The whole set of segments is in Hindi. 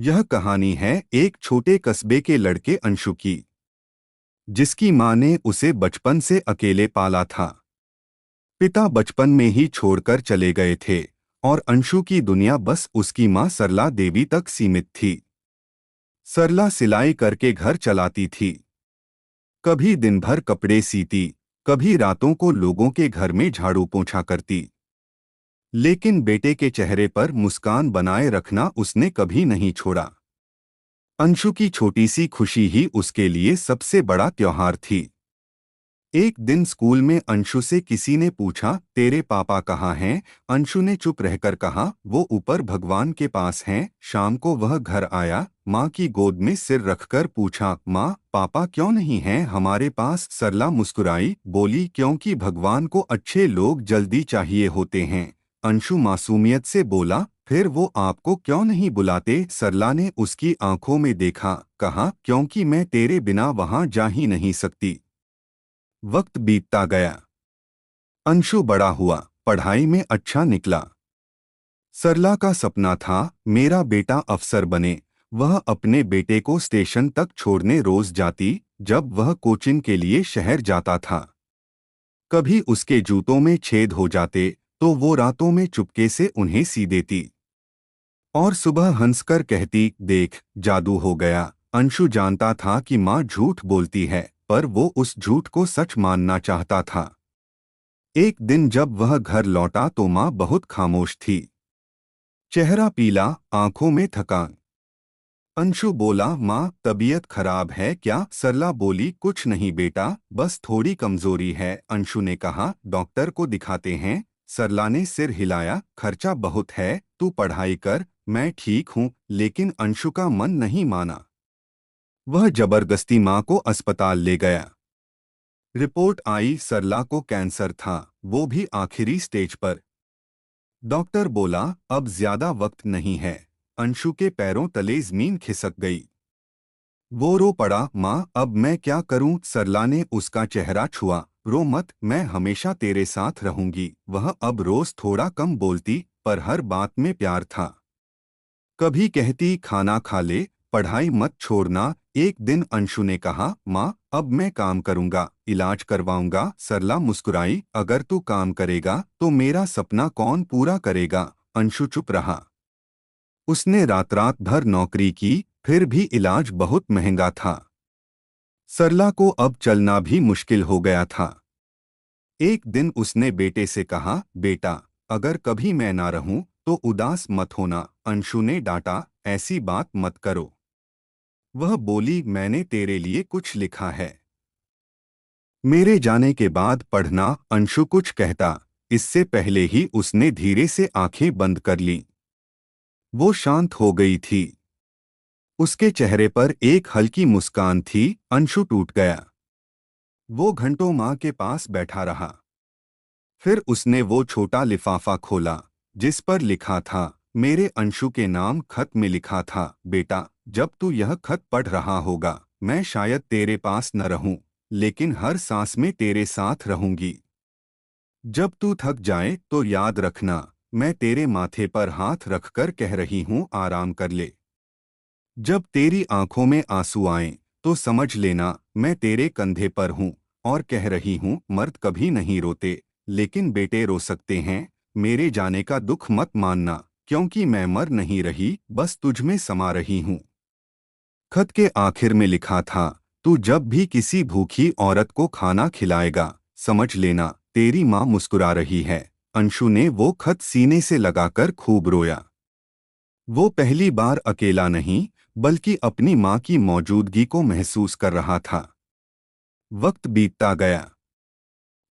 यह कहानी है एक छोटे कस्बे के लड़के अंशु की, जिसकी माँ ने उसे बचपन से अकेले पाला था। पिता बचपन में ही छोड़कर चले गए थे और अंशु की दुनिया बस उसकी माँ सरला देवी तक सीमित थी। सरला सिलाई करके घर चलाती थी, कभी दिन भर कपड़े सीती, कभी रातों को लोगों के घर में झाड़ू पोंछा करती। लेकिन बेटे के चेहरे पर मुस्कान बनाए रखना उसने कभी नहीं छोड़ा। अंशु की छोटी सी खुशी ही उसके लिए सबसे बड़ा त्योहार थी। एक दिन स्कूल में अंशु से किसी ने पूछा, तेरे पापा कहाँ हैं? अंशु ने चुप रहकर कहा, वो ऊपर भगवान के पास हैं। शाम को वह घर आया, माँ की गोद में सिर रखकर पूछा, माँ, पापा क्यों नहीं हैं हमारे पास? सरला मुस्कुराई, बोली, क्योंकि भगवान को अच्छे लोग जल्दी चाहिए होते हैं। अंशु मासूमियत से बोला, फिर वो आपको क्यों नहीं बुलाते? सरला ने उसकी आंखों में देखा, कहा, क्योंकि मैं तेरे बिना वहां जा ही नहीं सकती। वक्त बीतता गया। अंशु बड़ा हुआ, पढ़ाई में अच्छा निकला। सरला का सपना था, मेरा बेटा अफसर बने। वह अपने बेटे को स्टेशन तक छोड़ने रोज जाती, जब वह कोचिंग के लिए शहर जाता था। कभी उसके जूतों में छेद हो जाते, तो वो रातों में चुपके से उन्हें सी देती और सुबह हंसकर कहती, देख, जादू हो गया। अंशु जानता था कि माँ झूठ बोलती है, पर वो उस झूठ को सच मानना चाहता था। एक दिन जब वह घर लौटा तो माँ बहुत खामोश थी, चेहरा पीला, आंखों में थकान। अंशु बोला, माँ, तबीयत खराब है क्या? सरला बोली, कुछ नहीं बेटा, बस थोड़ी कमजोरी है। अंशु ने कहा, डॉक्टर को दिखाते हैं। सरला ने सिर हिलाया, खर्चा बहुत है, तू पढ़ाई कर, मैं ठीक हूँ। लेकिन अंशु का मन नहीं माना। वह जबरदस्ती माँ को अस्पताल ले गया। रिपोर्ट आई, सरला को कैंसर था, वो भी आखिरी स्टेज पर। डॉक्टर बोला, अब ज्यादा वक्त नहीं है। अंशु के पैरों तले जमीन खिसक गई। वो रो पड़ा, माँ, अब मैं क्या करूं? सरला ने उसका चेहरा छुआ, रो मत, मैं हमेशा तेरे साथ रहूंगी। वह अब रोज थोड़ा कम बोलती, पर हर बात में प्यार था। कभी कहती, खाना खा ले, पढ़ाई मत छोड़ना। एक दिन अंशु ने कहा, माँ, अब मैं काम करूंगा, इलाज करवाऊंगा। सरला मुस्कुराई, अगर तू काम करेगा तो मेरा सपना कौन पूरा करेगा? अंशु चुप रहा। उसने रात रात भर नौकरी की, फिर भी इलाज बहुत महंगा था। सरला को अब चलना भी मुश्किल हो गया था। एक दिन उसने बेटे से कहा, बेटा, अगर कभी मैं ना रहूं तो उदास मत होना। अंशु ने डांटा, ऐसी बात मत करो। वह बोली, मैंने तेरे लिए कुछ लिखा है, मेरे जाने के बाद पढ़ना। अंशु कुछ कहता, इससे पहले ही उसने धीरे से आंखें बंद कर लीं। वो शांत हो गई थी, उसके चेहरे पर एक हल्की मुस्कान थी। अंशु टूट गया। वो घंटों माँ के पास बैठा रहा। फिर उसने वो छोटा लिफाफा खोला, जिस पर लिखा था, मेरे अंशु के नाम। खत में लिखा था, बेटा, जब तू यह खत पढ़ रहा होगा, मैं शायद तेरे पास न रहूं, लेकिन हर सांस में तेरे साथ रहूंगी। जब तू थक जाए तो याद रखना, मैं तेरे माथे पर हाथ रखकर कह रही हूं, आराम कर ले। जब तेरी आंखों में आंसू आएं, तो समझ लेना मैं तेरे कंधे पर हूं और कह रही हूं, मर्द कभी नहीं रोते, लेकिन बेटे रो सकते हैं। मेरे जाने का दुख मत मानना, क्योंकि मैं मर नहीं रही, बस तुझ में समा रही हूं। खत के आखिर में लिखा था, तू जब भी किसी भूखी औरत को खाना खिलाएगा, समझ लेना तेरी माँ मुस्कुरा रही है। अंशु ने वो खत सीने से लगाकर खूब रोया। वो पहली बार अकेला नहीं, बल्कि अपनी माँ की मौजूदगी को महसूस कर रहा था। वक्त बीतता गया।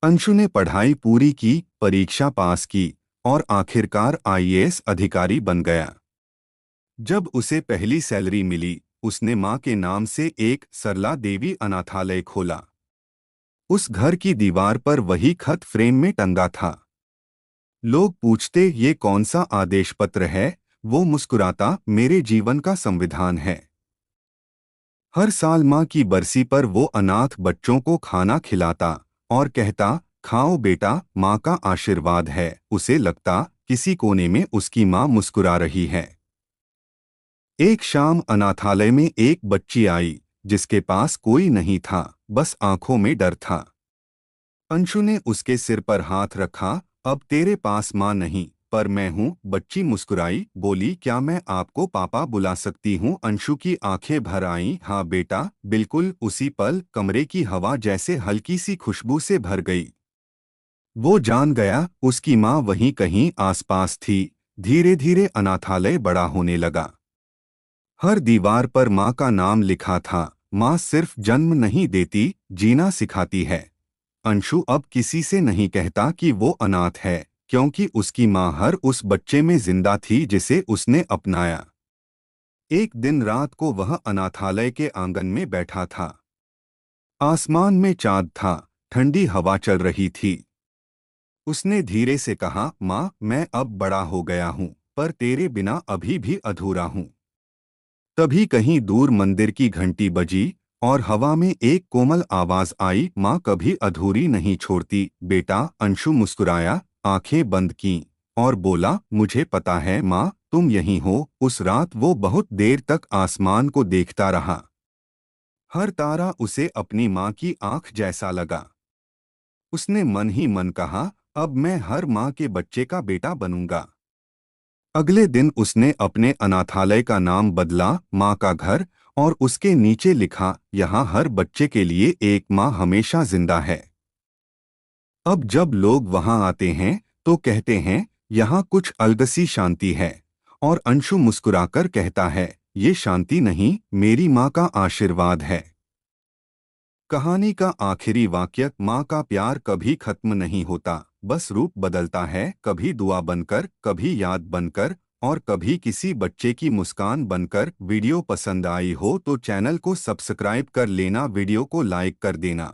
अंशु ने पढ़ाई पूरी की, परीक्षा पास की और आखिरकार आईएएस अधिकारी बन गया। जब उसे पहली सैलरी मिली, उसने माँ के नाम से एक सरला देवी अनाथालय खोला। उस घर की दीवार पर वही खत फ्रेम में टंगा था। लोग पूछते, ये कौन सा आदेश पत्र है? वो मुस्कुराता, मेरे जीवन का संविधान है। हर साल माँ की बरसी पर वो अनाथ बच्चों को खाना खिलाता और कहता, खाओ बेटा, माँ का आशीर्वाद है। उसे लगता किसी कोने में उसकी माँ मुस्कुरा रही है। एक शाम अनाथालय में एक बच्ची आई जिसके पास कोई नहीं था, बस आंखों में डर था। अंशु ने उसके सिर पर हाथ रखा। अब तेरे पास माँ नहीं, पर मैं हूँ। बच्ची मुस्कुराई, बोली, क्या मैं आपको पापा बुला सकती हूँ? अंशु की आंखें भर आईं। हाँ बेटा, बिल्कुल। उसी पल कमरे की हवा जैसे हल्की सी खुशबू से भर गई। वो जान गया उसकी माँ वहीं कहीं आसपास थी। धीरे धीरे अनाथालय बड़ा होने लगा। हर दीवार पर माँ का नाम लिखा था। माँ सिर्फ जन्म नहीं देती, जीना सिखाती है। अंशु अब किसी से नहीं कहता कि वो अनाथ है, क्योंकि उसकी माँ हर उस बच्चे में जिंदा थी जिसे उसने अपनाया। एक दिन रात को वह अनाथालय के आंगन में बैठा था। आसमान में चाँद था, ठंडी हवा चल रही थी। उसने धीरे से कहा, माँ, मैं अब बड़ा हो गया हूँ, पर तेरे बिना अभी भी अधूरा हूँ। तभी कहीं दूर मंदिर की घंटी बजी और हवा में एक कोमल आवाज आई, माँ कभी अधूरी नहीं छोड़ती बेटा। अंशु मुस्कुराया, आंखें बंद कीं और बोला, मुझे पता है माँ, तुम यहीं हो। उस रात वो बहुत देर तक आसमान को देखता रहा। हर तारा उसे अपनी माँ की आंख जैसा लगा। उसने मन ही मन कहा, अब मैं हर माँ के बच्चे का बेटा बनूंगा। अगले दिन उसने अपने अनाथालय का नाम बदला, माँ का घर, और उसके नीचे लिखा, यहाँ हर बच्चे के लिए एक माँ हमेशा जिंदा है। अब जब लोग वहाँ आते हैं तो कहते हैं, यहाँ कुछ अलग सी शांति है। और अंशु मुस्कुराकर कहता है, ये शांति नहीं, मेरी माँ का आशीर्वाद है। कहानी का आखिरी वाक्य, माँ का प्यार कभी खत्म नहीं होता, बस रूप बदलता है, कभी दुआ बनकर, कभी याद बनकर, और कभी किसी बच्चे की मुस्कान बनकर। वीडियो पसंद आई हो तो चैनल को सब्सक्राइब कर लेना, वीडियो को लाइक कर देना।